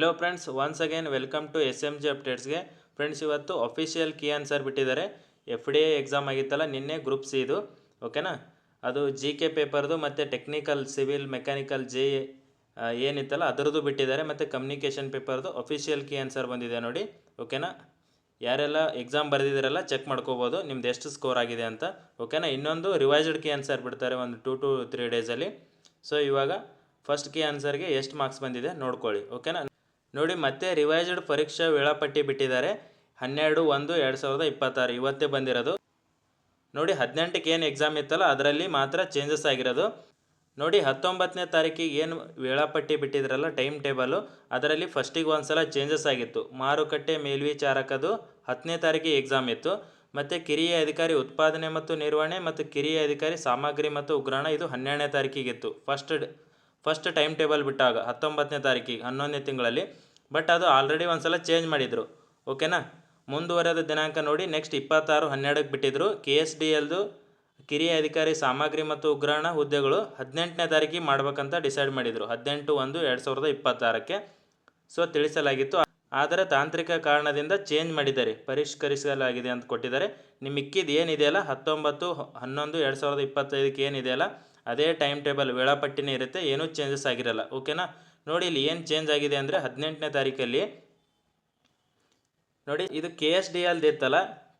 Hello friends, once again welcome to SMG ಅಪ್ಡೇಟ್ಸ್ಗೆ. Friends, ಇವತ್ತು official key answer ಬಿಟ್ಟಿದ್ದಾರೆ. FDA exam ಆಗಿತ್ತಲ್ಲ ನಿನ್ನೆ, ಗ್ರೂಪ್ ಸಿ ಇದು. ಓಕೆನಾ, ಅದು GK ಪೇಪರ್ದು ಮತ್ತು ಟೆಕ್ನಿಕಲ್ ಸಿವಿಲ್ ಮೆಕ್ಯಾನಿಕಲ್ ಏನಿತ್ತಲ್ಲ ಅದರದ್ದು ಬಿಟ್ಟಿದ್ದಾರೆ. ಮತ್ತು ಕಮ್ಯುನಿಕೇಷನ್ ಪೇಪರ್ದು ಅಫಿಷಿಯಲ್ ಕೀ ಆನ್ಸರ್ ಬಂದಿದೆ ನೋಡಿ. ಓಕೆನಾ, ಯಾರೆಲ್ಲ ಎಕ್ಸಾಮ್ ಬರೆದಿದ್ದೀರಲ್ಲ ಚೆಕ್ ಮಾಡ್ಕೋಬೋದು ನಿಮ್ದು ಎಷ್ಟು ಸ್ಕೋರ್ ಆಗಿದೆ ಅಂತ. ಓಕೆನಾ, ಇನ್ನೊಂದು ರಿವೈಸ್ಡ್ ಕೀ ಆನ್ಸರ್ ಬಿಡ್ತಾರೆ ಒಂದು 2 to 3 ಡೇಸಲ್ಲಿ. ಸೊ ಇವಾಗ ಫಸ್ಟ್ ಕೀ ಆನ್ಸರ್ಗೆ ಎಷ್ಟು ಮಾರ್ಕ್ಸ್ ಬಂದಿದೆ ನೋಡ್ಕೊಳ್ಳಿ. ಓಕೆನಾ, ನೋಡಿ ಮತ್ತೆ ರಿವೈಸ್ಡ್ ಪರೀಕ್ಷಾ ವೇಳಾಪಟ್ಟಿ ಬಿಟ್ಟಿದ್ದಾರೆ. 12/1/2026 ಇವತ್ತೇ ಬಂದಿರೋದು ನೋಡಿ. 18ಕ್ಕೆ ಏನು ಎಕ್ಸಾಮ್ ಇತ್ತಲ್ಲ ಅದರಲ್ಲಿ ಮಾತ್ರ ಚೇಂಜಸ್ ಆಗಿರೋದು ನೋಡಿ. 19ನೇ ತಾರೀಕಿಗೆ ಏನು ವೇಳಾಪಟ್ಟಿ ಬಿಟ್ಟಿದ್ರಲ್ಲ ಟೈಮ್ ಟೇಬಲು, ಅದರಲ್ಲಿ ಫಸ್ಟಿಗೆ ಒಂದು ಸಲ ಚೇಂಜಸ್ ಆಗಿತ್ತು. ಮಾರುಕಟ್ಟೆ ಮೇಲ್ವಿಚಾರಕದು 10ನೇ ತಾರೀಕಿಗೆ ಎಕ್ಸಾಮ್ ಇತ್ತು. ಮತ್ತು ಕಿರಿಯ ಅಧಿಕಾರಿ ಉತ್ಪಾದನೆ ಮತ್ತು ನಿರ್ವಹಣೆ ಮತ್ತು ಕಿರಿಯ ಅಧಿಕಾರಿ ಸಾಮಗ್ರಿ ಮತ್ತು ಉಗ್ರಾಣ ಇದು 12ನೇ ತಾರೀಕಿಗಿತ್ತು. ಫಸ್ಟ್ ಟೈಮ್ ಟೇಬಲ್ ಬಿಟ್ಟಾಗ 19ನೇ ತಾರೀಕಿಗೆ 11ನೇ ತಿಂಗಳಲ್ಲಿ. ಬಟ್ ಅದು ಆಲ್ರೆಡಿ ಒಂದು ಸಲ ಚೇಂಜ್ ಮಾಡಿದರು. ಓಕೆನಾ, ಮುಂದುವರೆದ ದಿನಾಂಕ ನೋಡಿ ನೆಕ್ಸ್ಟ್ 26/12ಕ್ಕೆ ಬಿಟ್ಟಿದ್ರು. KSDLದು ಕಿರಿಯ ಅಧಿಕಾರಿ ಸಾಮಗ್ರಿ ಮತ್ತು ಉಗ್ರಾಣ ಹುದ್ದೆಗಳು 18ನೇ ತಾರೀಕಿಗೆ ಮಾಡ್ಬೇಕಂತ ಡಿಸೈಡ್ ಮಾಡಿದರು, 18/1/2026ಕ್ಕೆ. ಸೊ ತಿಳಿಸಲಾಗಿತ್ತು, ಆದರೆ ತಾಂತ್ರಿಕ ಕಾರಣದಿಂದ ಚೇಂಜ್ ಮಾಡಿದ್ದಾರೆ, ಪರಿಷ್ಕರಿಸಲಾಗಿದೆ ಅಂತ ಕೊಟ್ಟಿದ್ದಾರೆ. ನಿಮ್ಮ ಮಿಕ್ಕಿದ್ದು ಏನಿದೆಯಲ್ಲ 19/11/2025ಕ್ಕೆ ಏನಿದೆಯಲ್ಲ ಅದೇ ಟೈಮ್ ಟೇಬಲ್ ವೇಳಾಪಟ್ಟಿನೇ ಇರುತ್ತೆ, ಏನೂ ಚೇಂಜಸ್ ಆಗಿರಲ್ಲ. ಓಕೆನಾ, ನೋಡಿ ಇಲ್ಲಿ ಏನು ಚೇಂಜ್ ಆಗಿದೆ ಅಂದರೆ 18ನೇ ತಾರೀಕಲ್ಲಿ ನೋಡಿ ಇದು KSDLದು ಇತ್ತಲ್ಲ,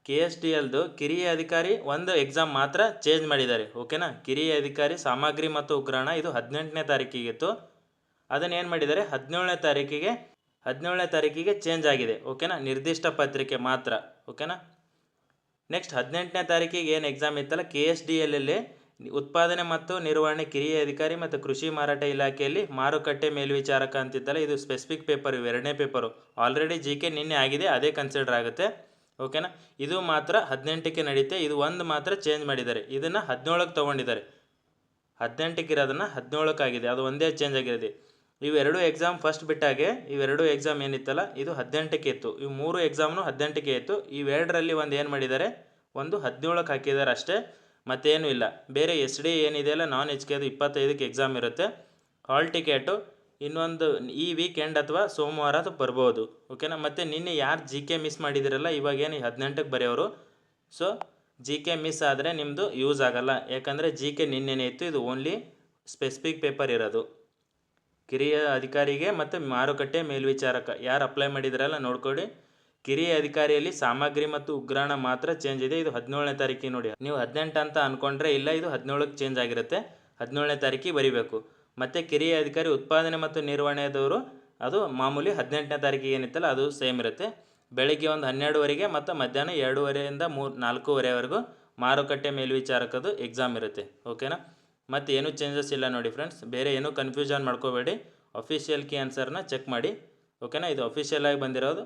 KSDLದು ಕಿರಿಯ ಅಧಿಕಾರಿ ಒಂದು ಎಕ್ಸಾಮ್ ಮಾತ್ರ ಚೇಂಜ್ ಮಾಡಿದ್ದಾರೆ. ಓಕೆನಾ, ಕಿರಿಯ ಅಧಿಕಾರಿ ಸಾಮಗ್ರಿ ಮತ್ತು ಉಗ್ರಾಣ ಇದು 18ನೇ ತಾರೀಕಿಗಿತ್ತು, ಅದನ್ನು ಏನು ಮಾಡಿದ್ದಾರೆ 17ನೇ ತಾರೀಕಿಗೆ ಚೇಂಜ್ ಆಗಿದೆ. ಓಕೆನಾ, ನಿರ್ದಿಷ್ಟ ಪತ್ರಿಕೆ ಮಾತ್ರ. ಓಕೆನಾ, ನೆಕ್ಸ್ಟ್ 18ನೇ ತಾರೀಕಿಗೆ ಏನು ಎಕ್ಸಾಮ್ ಇತ್ತಲ್ಲ KSDLಲ್ಲಿ ಉತ್ಪಾದನೆ ಮತ್ತು ನಿರ್ವಹಣೆ ಕಿರಿಯ ಅಧಿಕಾರಿ ಮತ್ತು ಕೃಷಿ ಮಾರಾಟ ಇಲಾಖೆಯಲ್ಲಿ ಮಾರುಕಟ್ಟೆ ಮೇಲ್ವಿಚಾರಕ ಅಂತಿತ್ತಲ್ಲ, ಇದು ಸ್ಪೆಸಿಫಿಕ್ ಪೇಪರ್, ಎರಡನೇ ಪೇಪರು. ಆಲ್ರೆಡಿ GK ನಿನ್ನೆ ಆಗಿದೆ, ಅದೇ ಕನ್ಸಿಡರ್ ಆಗುತ್ತೆ. ಓಕೆನಾ, ಇದು ಮಾತ್ರ 18ಕ್ಕೆ ನಡೀತೆ. ಇದು ಒಂದು ಮಾತ್ರ ಚೇಂಜ್ ಮಾಡಿದ್ದಾರೆ, ಇದನ್ನು 17ಕ್ಕೆ ತೊಗೊಂಡಿದ್ದಾರೆ. 18ಕ್ಕೆ ಇರೋದನ್ನು 17ಕ್ಕೆ ಆಗಿದೆ, ಅದು ಒಂದೇ ಚೇಂಜ್ ಆಗಿರೋದು. ಇವೆರಡು ಎಕ್ಸಾಮ್ ಫಸ್ಟ್ ಬಿಟ್ಟಾಗೆ ಇವೆರಡು ಎಕ್ಸಾಮ್ ಏನಿತ್ತಲ್ಲ ಇದು 18ಕ್ಕೆ ಇತ್ತು. ಇವು 3 ಎಕ್ಸಾಮ್ನು 18ಕ್ಕೆ ಇತ್ತು. ಇವೆರಡರಲ್ಲಿ ಒಂದು ಏನು ಮಾಡಿದ್ದಾರೆ, ಒಂದು 17ಕ್ಕೆ ಹಾಕಿದ್ದಾರೆ ಅಷ್ಟೇ, ಮತ್ತೇನೂ ಇಲ್ಲ. ಬೇರೆ SD ಏನಿದೆಯಲ್ಲ ನಾನ್ HK ಅದು 25ಕ್ಕೆ ಎಕ್ಸಾಮ್ ಇರುತ್ತೆ. ಹಾಲ್ ಟಿಕೆಟು ಇನ್ನೊಂದು ಈ ವೀಕೆಂಡ್ ಅಥವಾ ಸೋಮವಾರ ಅದು ಬರ್ಬೋದು. ಓಕೆನಾ, ಮತ್ತು ನಿನ್ನೆ ಯಾರು GK ಮಿಸ್ ಮಾಡಿದಿರಲ್ಲ ಇವಾಗೇನು 18ಕ್ಕೆ ಬರೆಯೋರು. ಸೊ GK ಮಿಸ್ ಆದರೆ ನಿಮ್ಮದು ಯೂಸ್ ಆಗಲ್ಲ, ಯಾಕಂದರೆ GK ನಿನ್ನೆನೇ ಇತ್ತು. ಇದು ಓನ್ಲಿ ಸ್ಪೆಸಿಫಿಕ್ ಪೇಪರ್ ಇರೋದು. ಕಿರಿಯ ಅಧಿಕಾರಿಗೆ ಮತ್ತು ಮಾರುಕಟ್ಟೆ ಮೇಲ್ವಿಚಾರಕ ಯಾರು ಅಪ್ಲೈ ಮಾಡಿದ್ರಲ್ಲ ನೋಡ್ಕೊಳ್ಳಿ. ಕಿರಿಯ ಅಧಿಕಾರಿಯಲ್ಲಿ ಸಾಮಗ್ರಿ ಮತ್ತು ಉಗ್ರಾಣ ಮಾತ್ರ ಚೇಂಜ್ ಇದೆ, ಇದು 17ನೇ ತಾರೀಕಿಗೆ ನೋಡಿ. ನೀವು 18 ಅಂತ ಅಂದ್ಕೊಂಡ್ರೆ ಇಲ್ಲ, ಇದು 17ಕ್ಕೆ ಚೇಂಜ್ ಆಗಿರುತ್ತೆ, 17ನೇ ತಾರೀಕಿಗೆ ಬರೀಬೇಕು. ಮತ್ತು ಕಿರಿಯ ಅಧಿಕಾರಿ ಉತ್ಪಾದನೆ ಮತ್ತು ನಿರ್ವಹಣೆದವರು ಅದು ಮಾಮೂಲಿ 18ನೇ ತಾರೀಕಿಗೆ ಏನಿತ್ತಲ್ಲ ಅದು ಸೇಮ್ ಇರುತ್ತೆ. ಬೆಳಗ್ಗೆ ಒಂದು 12ವರೆಗೆ ಮತ್ತು ಮಧ್ಯಾಹ್ನ 2:30ಇಂದ 4:30ವರೆಗೂ ಮಾರುಕಟ್ಟೆ ಮೇಲ್ವಿಚಾರಕದು ಎಕ್ಸಾಮ್ ಇರುತ್ತೆ. ಓಕೆನಾ, ಮತ್ತು ಏನೂ ಚೇಂಜಸ್ ಇಲ್ಲ ನೋಡಿ ಫ್ರೆಂಡ್ಸ್. ಬೇರೆ ಏನೂ ಕನ್ಫ್ಯೂಷನ್ ಮಾಡ್ಕೋಬೇಡಿ, ಅಫಿಷಿಯಲ್ ಕೀ ಆನ್ಸರ್ನ ಚೆಕ್ ಮಾಡಿ. ಓಕೆನಾ, ಇದು ಅಫಿಷಿಯಲ್ ಆಗಿ ಬಂದಿರೋದು.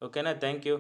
ಓಕೆನಾ, ಥ್ಯಾಂಕ್ ಯು.